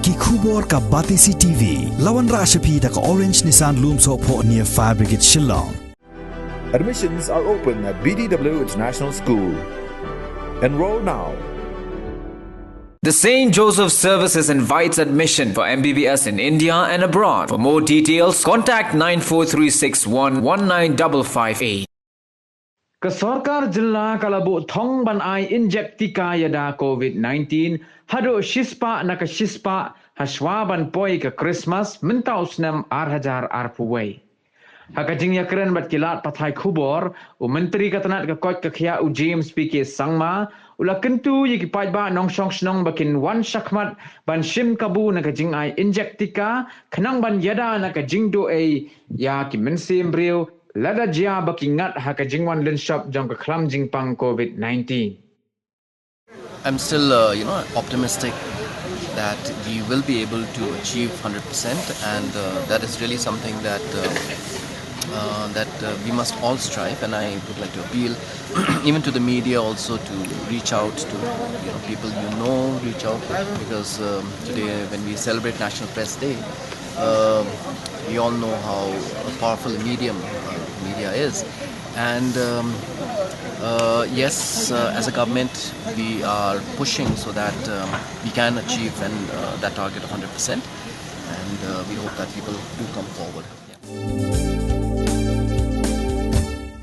ki khubor ka batisi TV lawan rashapi da ka Orange Nissan Loomso po near Fire Brigade Shillong. Admissions are open at BDW International School. Enroll now. The St. Joseph Services invites admission for MBBS in India and abroad. For more details, contact 94361 Ke Sorkar Jylla kalabu Thong ban ai Injek Tika Ïada COVID-19 hado shispa na ke shispa ha Shwa ban poi ke Christmas mentau senam arhajar arpuwai. Hakajing ya keren bat kilat pathai khubor u menteri katanat ke kot ke khia u James PK Sangma ula kentu ye ki pajba nong song snong bakin wan shakmat ban shim kabu na kajing ai Injek Tika khnang ban Ïada na kajing do ai ya ki mensim breu lada jia bakingat hakajing wan len shop jong ke khlam jing pang COVID-19. I'm still optimistic that we will be able to achieve 100%, and that is really something that we must all strive. And I would like to appeal even to the media also to reach out to people reach out, because today when we celebrate National Press Day, we all know how powerful a medium media is. And yes, as a government, we are pushing so that we can achieve that target of 100%, and we hope that people do come forward. Yeah.